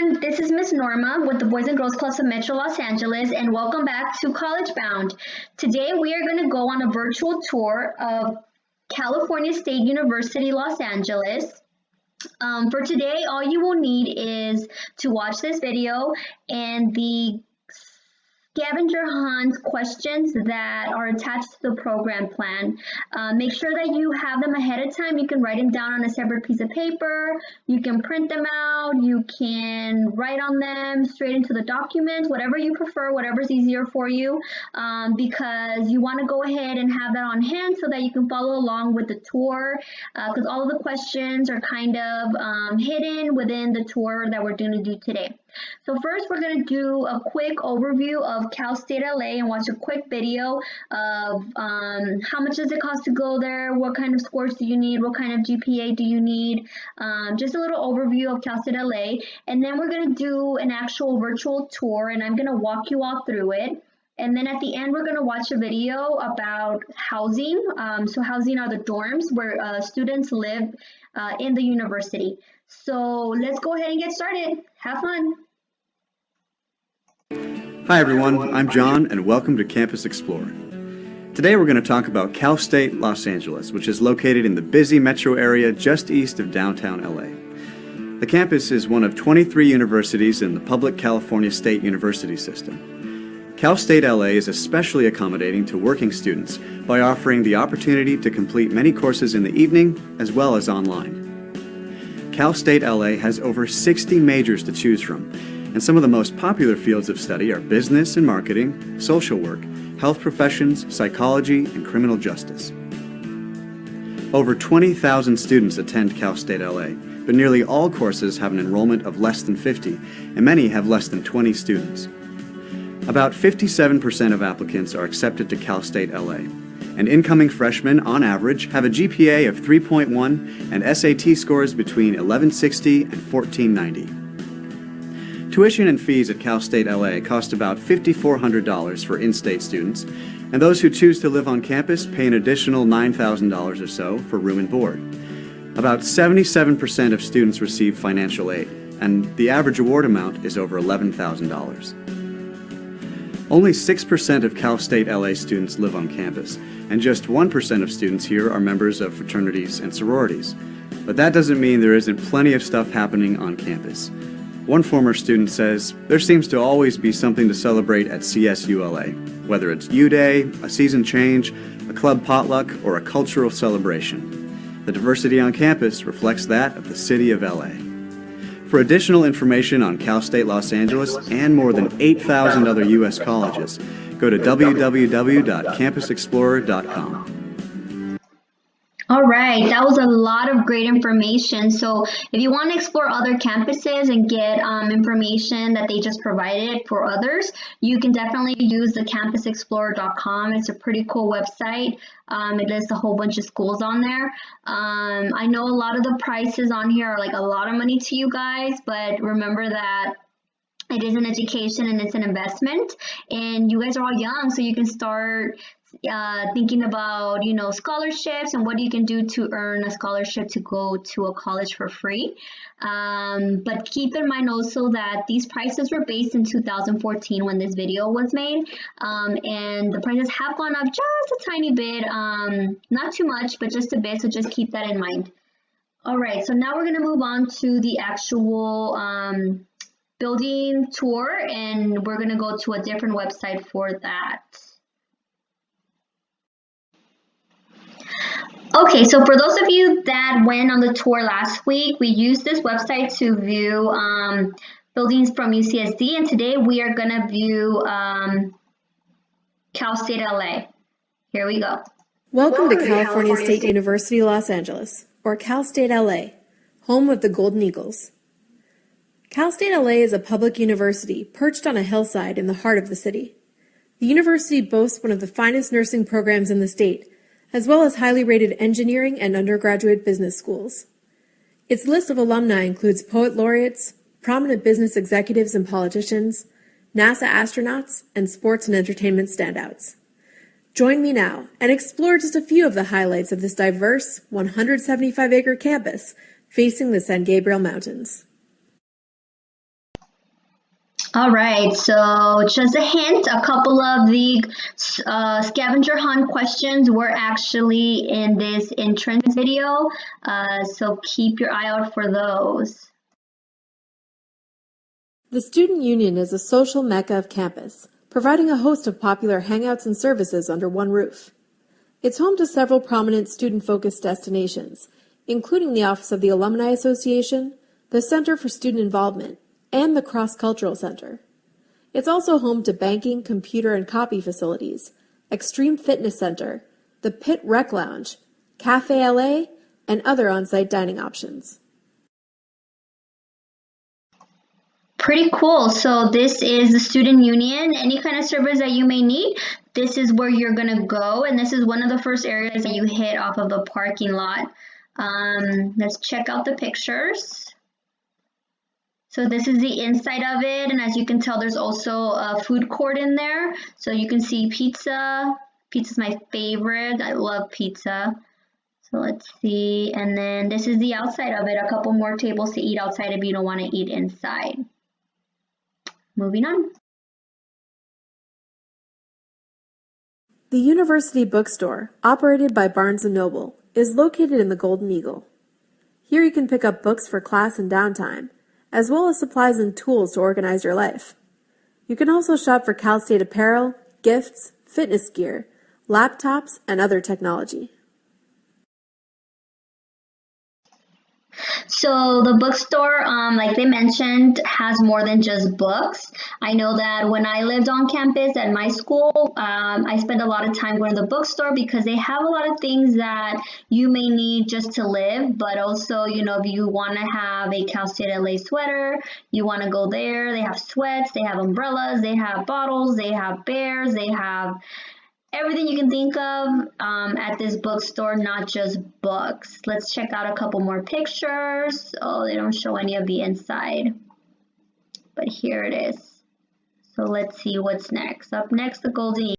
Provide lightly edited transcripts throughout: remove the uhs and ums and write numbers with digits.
everyone, this is Miss Norma with the Boys and Girls Clubs of Metro Los Angeles, and welcome back to College Bound. Today we are going to go on a virtual tour of California State University, Los Angeles. For today, all you will need is to watch this video and the scavenger hunt questions that are attached to the program plan. Make sure that you have them ahead of time. You can write them down on a separate piece of paper. You can print them out. You can write on them straight into the document, whatever you prefer, whatever's easier for you, because you want to go ahead and have that on hand so that you can follow along with the tour, because all of the questions are kind of hidden within the tour that we're going to do today. So first, we're going to do a quick overview of Cal State LA and watch a quick video of how much does it cost to go there, what kind of scores do you need, what kind of GPA do you need, just a little overview of Cal State LA. And then we're going to do an actual virtual tour, and I'm going to walk you all through it. And then at the end, we're going to watch a video about housing. So housing are the dorms where students live in the university. So let's go ahead and get started. Have fun. Hi everyone, I'm John and welcome to Campus Explorer. Today we're going to talk about Cal State Los Angeles, which is located in the busy metro area just east of downtown LA. The campus is one of 23 universities in the public California State University system. Cal State LA is especially accommodating to working students by offering the opportunity to complete many courses in the evening as well as online. Cal State LA has over 60 majors to choose from, and some of the most popular fields of study are business and marketing, social work, health professions, psychology, and criminal justice. Over 20,000 students attend Cal State LA, but nearly all courses have an enrollment of less than 50, and many have less than 20 students. About 57% of applicants are accepted to Cal State LA, and incoming freshmen, on average, have a GPA of 3.1 and SAT scores between 1160 and 1490. Tuition and fees at Cal State LA cost about $5,400 for in-state students, and those who choose to live on campus pay an additional $9,000 or so for room and board. About 77% of students receive financial aid, and the average award amount is over $11,000. Only 6% of Cal State LA students live on campus, and just 1% of students here are members of fraternities and sororities. But that doesn't mean there isn't plenty of stuff happening on campus. One former student says, there seems to always be something to celebrate at CSULA, whether it's U-Day, a season change, a club potluck, or a cultural celebration. The diversity on campus reflects that of the city of LA. For additional information on Cal State Los Angeles and more than 8,000 other U.S. colleges, go to www.campusexplorer.com. All right, that was a lot of great information. So if you want to explore other campuses and get information that they just provided for others, you can definitely use the campusexplorer.com. It's a pretty cool website. It lists a whole bunch of schools on there. I know a lot of the prices on here are like a lot of money to you guys, but remember that it is an education and it's an investment, and you guys are all young, so you can start thinking about, scholarships and what you can do to earn a scholarship to go to a college for free. But keep in mind also that these prices were based in 2014 when this video was made, and the prices have gone up just a tiny bit, not too much, but just a bit, so just keep that in mind. All right, so now we're going to move on to the actual building tour, and we're going to go to a different website for that. Okay, so for those of you that went on the tour last week, we used this website to view buildings from UCSD, and today we are going to view Cal State LA. Here we go. Welcome to California State University, Los Angeles, or Cal State LA, home of the Golden Eagles. Cal State LA is a public university perched on a hillside in the heart of the city. The university boasts one of the finest nursing programs in the state, as well as highly rated engineering and undergraduate business schools. Its list of alumni includes poet laureates, prominent business executives and politicians, NASA astronauts, and sports and entertainment standouts. Join me now and explore just a few of the highlights of this diverse 175-acre campus facing the San Gabriel Mountains. All right, so just a hint, a couple of the scavenger hunt questions were actually in this entrance video, so keep your eye out for those. The Student Union is a social mecca of campus, providing a host of popular hangouts and services under one roof. It's home to several prominent student-focused destinations, including the Office of the Alumni Association, the Center for Student Involvement, and the Cross-Cultural Center. It's also home to banking, computer, and copy facilities, Extreme Fitness Center, the Pit Rec Lounge, Cafe LA, and other on-site dining options. Pretty cool. So this is the student union. Any kind of service that you may need, this is where you're gonna go, and this is one of the first areas that you hit off of the parking lot. Let's check out the pictures. So this is the inside of it, and as you can tell, there's also a food court in there. So you can see pizza. Pizza's my favorite. I love pizza. So let's see, and then this is the outside of it. A couple more tables to eat outside if you don't want to eat inside. Moving on. The University Bookstore, operated by Barnes & Noble, is located in the Golden Eagle. Here you can pick up books for class and downtime, as well as supplies and tools to organize your life. You can also shop for Cal State apparel, gifts, fitness gear, laptops, and other technology. So the bookstore, like they mentioned, has more than just books. I know that when I lived on campus at my school, I spent a lot of time going to the bookstore because they have a lot of things that you may need just to live, but also, you know, if you want to have a Cal State LA sweater, you want to go there. They have sweats, they have umbrellas, they have bottles, they have bears, they have everything you can think of at this bookstore, not just books. Let's check out a couple more pictures. Oh, they don't show any of the inside, but here it is. So let's see what's next. Up next, the Golden Eagle.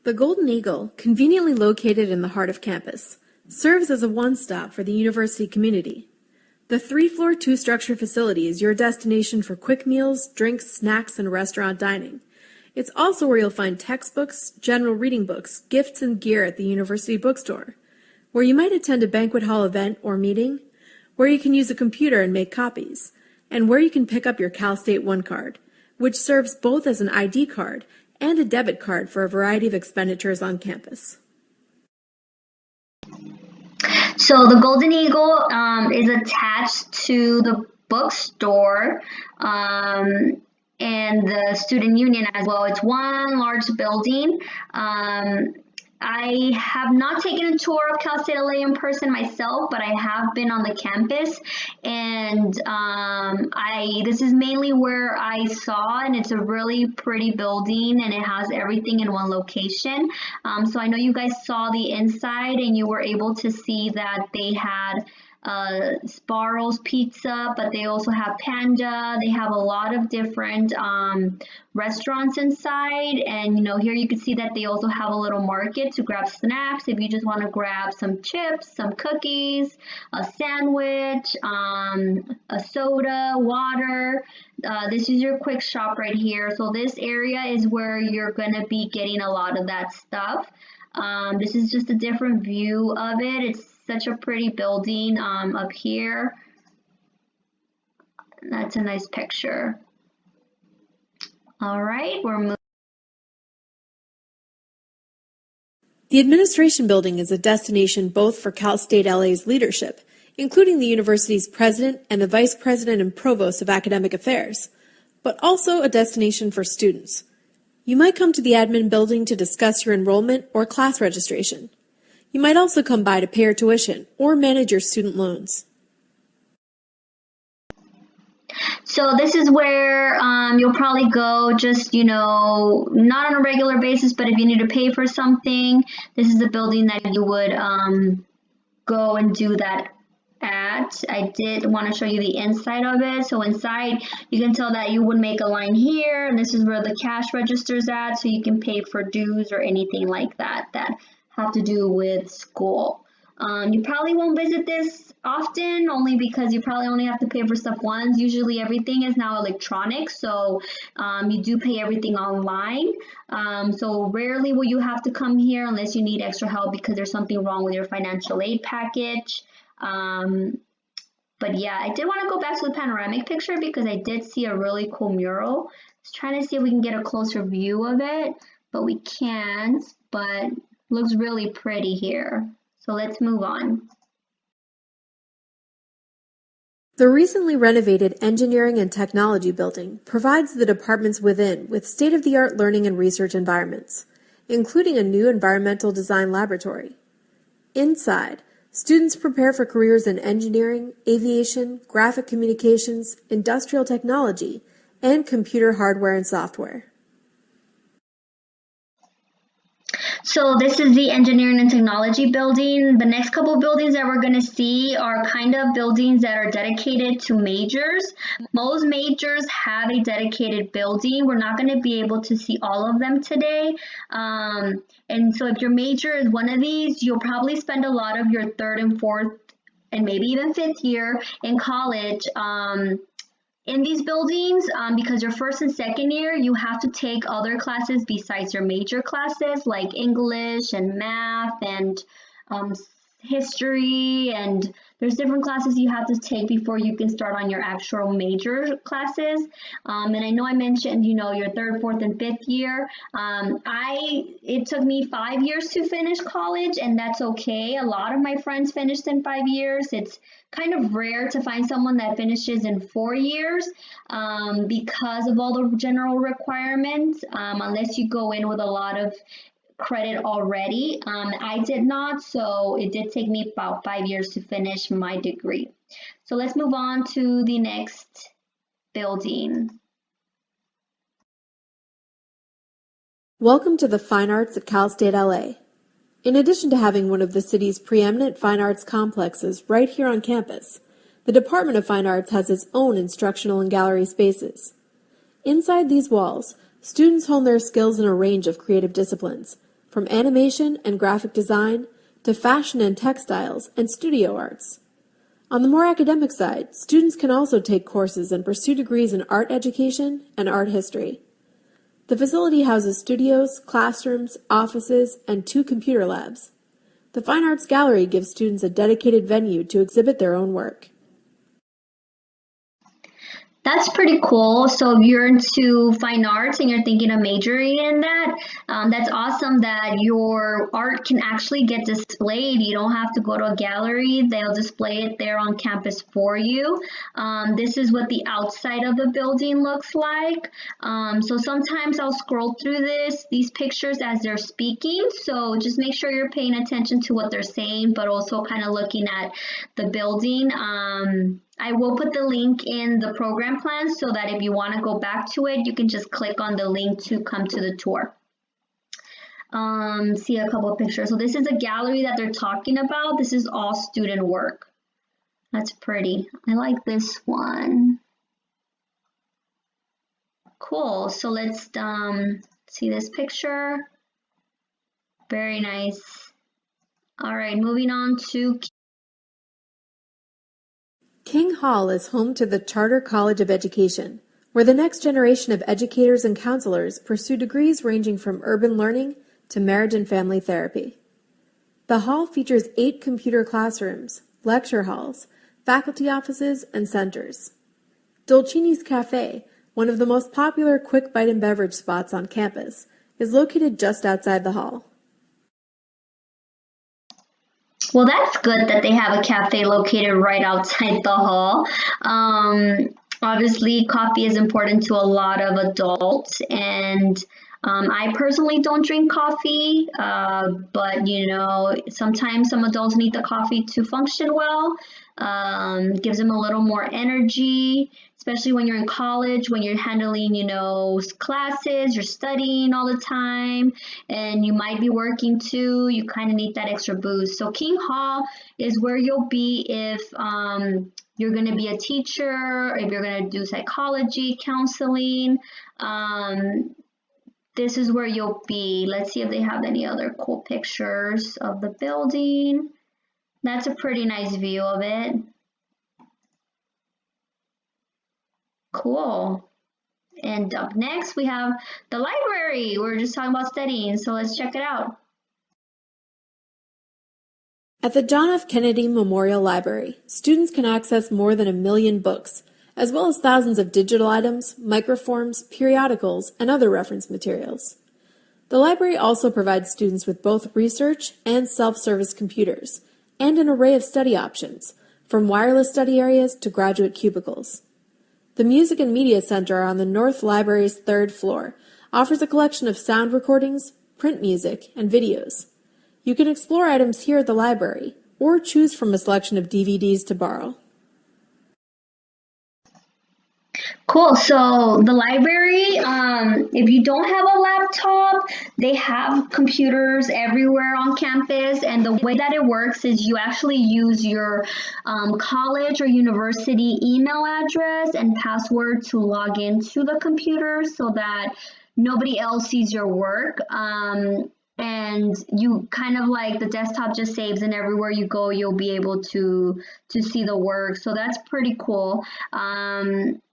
The Golden Eagle, conveniently located in the heart of campus, serves as a one-stop for the university community. The 3-floor, 2-structure facility is your destination for quick meals, drinks, snacks, and restaurant dining. It's also where you'll find textbooks, general reading books, gifts, and gear at the University Bookstore, where you might attend a banquet hall event or meeting, where you can use a computer and make copies, and where you can pick up your Cal State One card, which serves both as an ID card and a debit card for a variety of expenditures on campus. So the Golden Eagle is attached to the bookstore and the student union as well. It's one large building. I have not taken a tour of Cal State LA in person myself, but I have been on the campus, and this is mainly where I saw, and it's a really pretty building, and it has everything in one location. So I know you guys saw the inside, and you were able to see that they had Sparrow's Pizza, but they also have Panda. They have a lot of different restaurants inside, and you know, here you can see that they also have a little market to grab snacks if you just want to grab some chips, some cookies, a sandwich, a soda, water. This is your quick shop right here. So this area is where you're gonna be getting a lot of that stuff. This is just a different view of it. It's such a pretty building up here. That's a nice picture. All right, we're moving. The administration building is a destination both for Cal State LA's leadership, including the university's president and the vice president and provost of academic affairs, but also a destination for students. You might come to the admin building to discuss your enrollment or class registration. You might also come by to pay your tuition or manage your student loans. So this is where you'll probably go just, you know, not on a regular basis, but if you need to pay for something, this is the building that you would go and do that at. I did want to show you the inside of it. So inside, you can tell that you would make a line here, and this is where the cash register's at, so you can pay for dues or anything like that that have to do with school. You probably won't visit this often, only because you probably only have to pay for stuff once. Usually everything is now electronic, so you do pay everything online. So rarely will you have to come here unless you need extra help because there's something wrong with your financial aid package. But yeah, I did want to go back to the panoramic picture because I did see a really cool mural. I was trying to see if we can get a closer view of it, but we can't, but looks really pretty here. So let's move on. The recently renovated Engineering and Technology building provides the departments within with state-of-the-art learning and research environments, including a new environmental design laboratory. Inside, students prepare for careers in engineering, aviation, graphic communications, industrial technology, and computer hardware and software. So this is the Engineering and Technology building. The next couple of buildings that we're going to see are kind of buildings that are dedicated to majors. Most majors have a dedicated building. We're not going to be able to see all of them today. And so if your major is one of these, you'll probably spend a lot of your third and fourth and maybe even fifth year in college in these buildings, because your first and second year, you have to take other classes besides your major classes like English and math and history, and there's different classes you have to take before you can start on your actual major classes. And I know I mentioned, your third, fourth, and fifth year. It took me 5 years to finish college, and that's okay. A lot of my friends finished in 5 years. It's kind of rare to find someone that finishes in 4 years because of all the general requirements, unless you go in with a lot of credit already. I did not, so it did take me about 5 years to finish my degree. So let's move on to the next building. Welcome to the Fine Arts at Cal State LA. In addition to having one of the city's preeminent fine arts complexes right here on campus, the Department of Fine Arts has its own instructional and gallery spaces. Inside these walls, students hone their skills in a range of creative disciplines, from animation and graphic design to fashion and textiles and studio arts. On the more academic side, students can also take courses and pursue degrees in art education and art history. The facility houses studios, classrooms, offices, and 2 computer labs. The Fine Arts Gallery gives students a dedicated venue to exhibit their own work. That's pretty cool. So if you're into fine arts and you're thinking of majoring in that, that's awesome that your art can actually get displayed. You don't have to go to a gallery. They'll display it there on campus for you. This is what the outside of the building looks like. So sometimes I'll scroll through these pictures as they're speaking. So just make sure you're paying attention to what they're saying, but also kind of looking at the building. I will put the link in the program plan so that if you want to go back to it, you can just click on the link to come to the tour. See a couple of pictures. So this is a gallery that they're talking about. This is all student work. That's pretty. I like this one. Cool. So let's see this picture. Very nice. All right, moving on to King Hall is home to the Charter College of Education, where the next generation of educators and counselors pursue degrees ranging from urban learning to marriage and family therapy. The hall features 8 computer classrooms, lecture halls, faculty offices, and centers. Dolcini's Cafe, one of the most popular quick bite and beverage spots on campus, is located just outside the hall. Well, that's good that they have a cafe located right outside the hall. Obviously, coffee is important to a lot of adults, and I personally don't drink coffee, but sometimes some adults need the coffee to function well. Gives them a little more energy, especially when you're in college, when you're handling, classes, you're studying all the time, and you might be working too. You kind of need that extra boost. So King Hall is where you'll be if you're going to be a teacher, if you're going to do psychology, counseling. This is where you'll be. Let's see if they have any other cool pictures of the building. That's a pretty nice view of it. Cool. And up next, we have the library. We're just talking about studying, so let's check it out. At the John F. Kennedy Memorial Library, students can access more than 1 million books, as well as thousands of digital items, microforms, periodicals, and other reference materials. The library also provides students with both research and self-service computers, and an array of study options, from wireless study areas to graduate cubicles. The Music and Media Center on the North Library's 3rd floor offers a collection of sound recordings, print music, and videos. You can explore items here at the library, or choose from a selection of DVDs to borrow. Cool. So the library, if you don't have a laptop, they have computers everywhere on campus. And the way that it works is you actually use your college or university email address and password to log into the computer so that nobody else sees your work. And you kind of like the desktop just saves, and everywhere you go you'll be able to see the work, so that's pretty cool.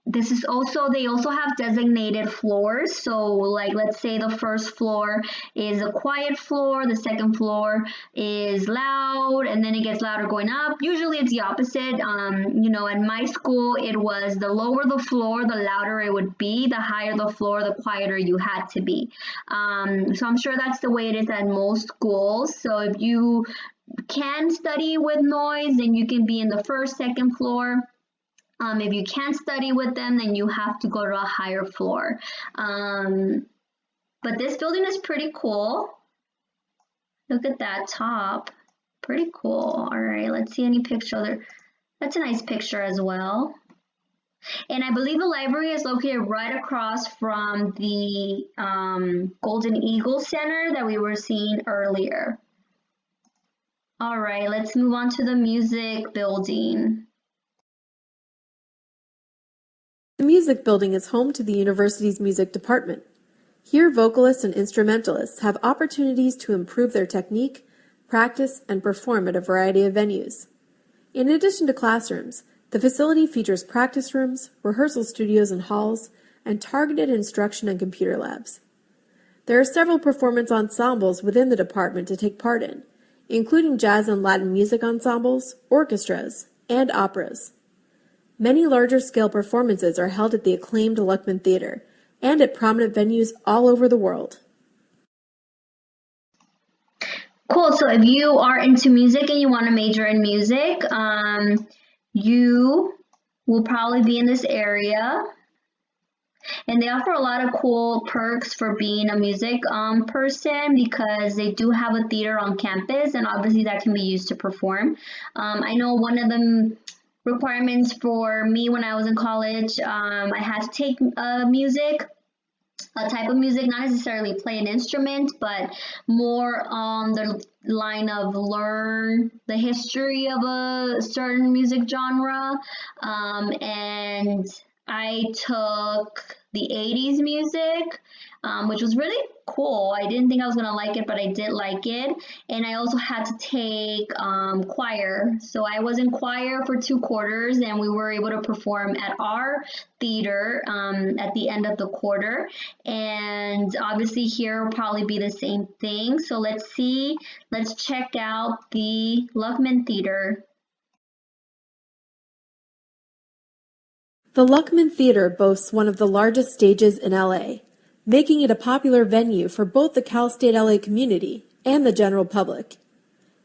This is also, they also have designated floors, so like let's say the first floor is a quiet floor, the second floor is loud, and then it gets louder going up. Usually it's the opposite. You know, at my school it was the lower the floor the louder it would be, the higher the floor the quieter you had to be. So I'm sure that's the way it is at most schools. So if you can study with noise, then you can be in the first, second floor. If you can't study with them, then you have to go to a higher floor. But this building is pretty cool. Look at that top. Pretty cool. All right, let's see any picture. That's a nice picture as well. And I believe the library is located right across from the Golden Eagle Center that we were seeing earlier. All right, let's move on to the music building. The music building is home to the university's music department. Here, vocalists and instrumentalists have opportunities to improve their technique, practice, and perform at a variety of venues. In addition to classrooms, the facility features practice rooms, rehearsal studios and halls, and targeted instruction and computer labs. There are several performance ensembles within the department to take part in, including jazz and Latin music ensembles, orchestras, and operas. Many larger-scale performances are held at the acclaimed Lubin Theater and at prominent venues all over the world. Cool. So if you are into music and you want to major in music, you will probably be in this area. And they offer a lot of cool perks for being a music person, because they do have a theater on campus, and obviously that can be used to perform. I know one of the requirements for me when I was in college, I had to take music, a type of music, not necessarily play an instrument, but more on the line of learn the history of a certain music genre. And I took the 80s music, which was really cool. I didn't think I was going to like it, but I did like it. And I also had to take choir. So I was in choir for 2 quarters, and we were able to perform at our theater at the end of the quarter. And obviously here will probably be the same thing. So let's check out the Lubin Theater. The Lubin Theater boasts one of the largest stages in LA, making it a popular venue for both the Cal State LA community and the general public.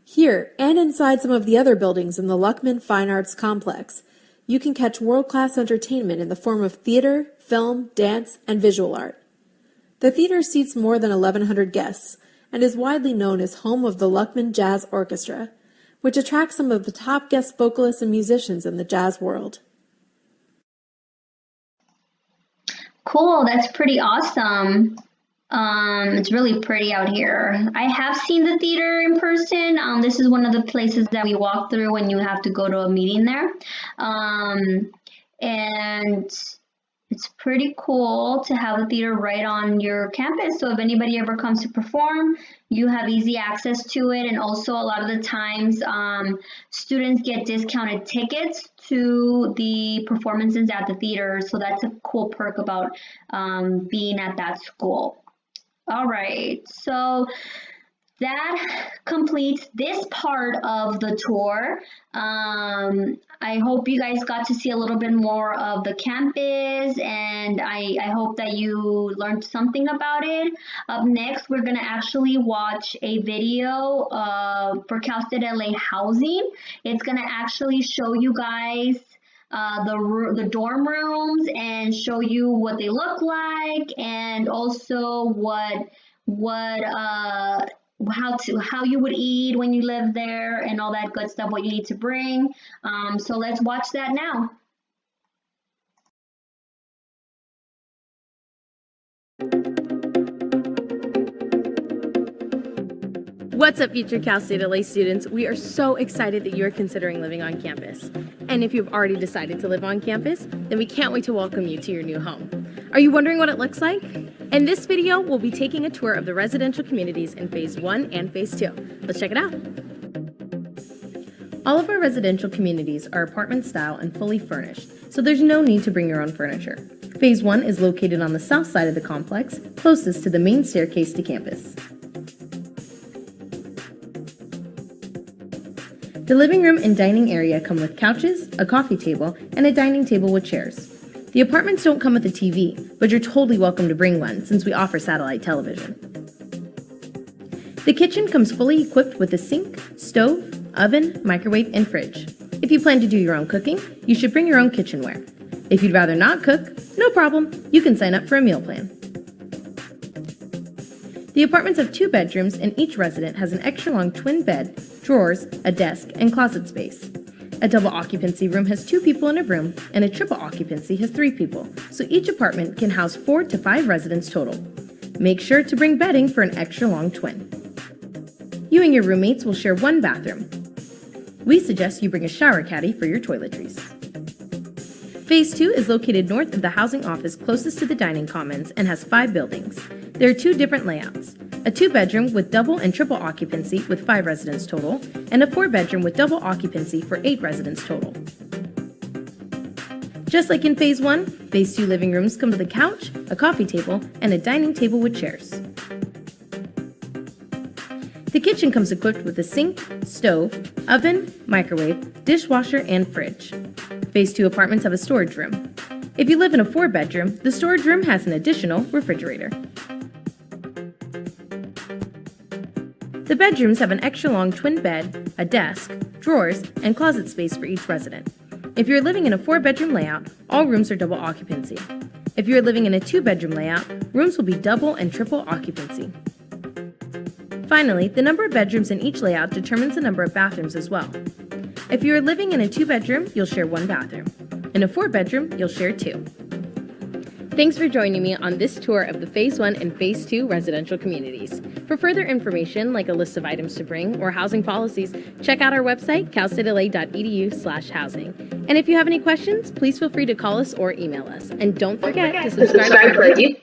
Here, and inside some of the other buildings in the Lubin Fine Arts Complex, you can catch world-class entertainment in the form of theater, film, dance, and visual art. The theater seats more than 1,100 guests and is widely known as home of the Lubin Jazz Orchestra, which attracts some of the top guest vocalists and musicians in the jazz world. Cool, that's pretty awesome. It's really pretty out here. I have seen the theater in person. This is one of the places that we walk through when you have to go to a meeting there. And It's pretty cool to have a theater right on your campus. So if anybody ever comes to perform, you have easy access to it. And also a lot of the times, students get discounted tickets to the performances at the theater. So that's a cool perk about being at that school. All right, so that completes this part of the tour. I hope you guys got to see a little bit more of the campus, and I hope that you learned something about it. Up next, we're gonna actually watch a video for Cal State LA housing. It's gonna actually show you guys the dorm rooms and show you what they look like, and also what how you would eat when you live there and all that good stuff, what you need to bring. So let's watch that now. What's up, future Cal State LA students? We are so excited that you are considering living on campus. And if you've already decided to live on campus, then we can't wait to welcome you to your new home. Are you wondering what it looks like? In this video, we'll be taking a tour of the residential communities in Phase 1 and Phase 2. Let's check it out. All of our residential communities are apartment style and fully furnished, so there's no need to bring your own furniture. Phase 1 is located on the south side of the complex, closest to the main staircase to campus. The living room and dining area come with couches, a coffee table, and a dining table with chairs. The apartments don't come with a TV, but you're totally welcome to bring one since we offer satellite television. The kitchen comes fully equipped with a sink, stove, oven, microwave, and fridge. If you plan to do your own cooking, you should bring your own kitchenware. If you'd rather not cook, no problem, you can sign up for a meal plan. The apartments have 2 bedrooms and each resident has an extra long twin bed, drawers, a desk, and closet space. A double occupancy room has 2 people in a room, and a triple occupancy has 3 people, so each apartment can house 4 to 5 residents total. Make sure to bring bedding for an extra long twin. You and your roommates will share 1 bathroom. We suggest you bring a shower caddy for your toiletries. Phase 2 is located north of the housing office closest to the dining commons and has 5 buildings. There are 2 different layouts. A 2-bedroom with double and triple occupancy with 5 residents total, and a 4-bedroom with double occupancy for 8 residents total. Just like in Phase 1, Phase 2 living rooms come with a couch, a coffee table, and a dining table with chairs. The kitchen comes equipped with a sink, stove, oven, microwave, dishwasher, and fridge. Phase 2 apartments have a storage room. If you live in a 4-bedroom, the storage room has an additional refrigerator. The bedrooms have an extra long twin bed, a desk, drawers, and closet space for each resident. If you're living in a 4-bedroom layout, all rooms are double occupancy. If you're living in a 2-bedroom layout, rooms will be double and triple occupancy. Finally, the number of bedrooms in each layout determines the number of bathrooms as well. If you are living in a 2-bedroom, you'll share 1 bathroom. In a 4-bedroom, you'll share 2. Thanks for joining me on this tour of the Phase 1 and Phase 2 residential communities. For further information, like a list of items to bring or housing policies, check out our website, calstatela.edu/housing. And if you have any questions, please feel free to call us or email us. And don't forget to subscribe to our YouTube.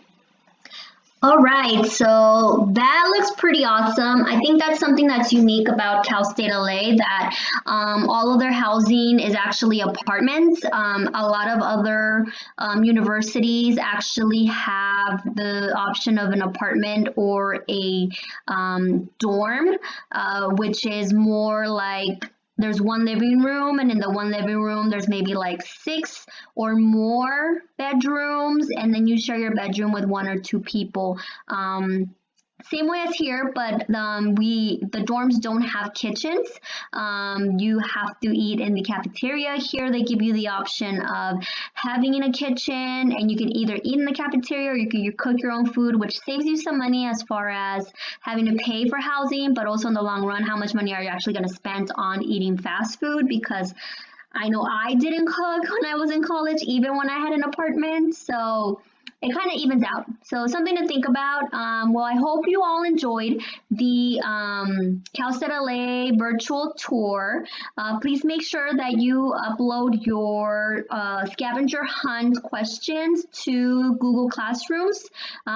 All right, so that looks pretty awesome. I think that's something that's unique about Cal State LA, that all of their housing is actually apartments. A lot of other universities actually have the option of an apartment or a dorm, which is more like there's 1 living room, and in the 1 living room, there's maybe like 6 or more bedrooms, and then you share your bedroom with 1 or 2 people. Same way as here, but the dorms don't have kitchens. You have to eat in the cafeteria. Here they give you the option of having in a kitchen, and you can either eat in the cafeteria or you cook your own food, which saves you some money as far as having to pay for housing, but also in the long run, how much money are you actually going to spend on eating fast food? Because I know I didn't cook when I was in college, even when I had an apartment. So it kind of evens out. So something to think about. Well, I hope you all enjoyed the Cal State LA virtual tour. Please make sure that you upload your scavenger hunt questions to Google Classrooms.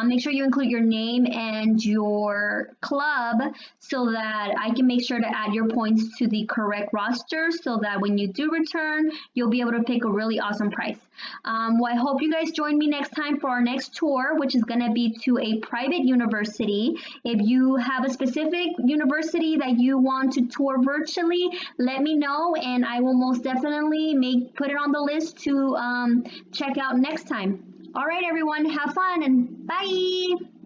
Make sure you include your name and your club so that I can make sure to add your points to the correct roster so that when you do return, you'll be able to pick a really awesome prize. Well, I hope you guys join me next time for our next tour, which is going to be to a private university. If you have a specific university that you want to tour virtually, let me know and I will most definitely put it on the list to check out next time. All right, everyone, have fun and bye.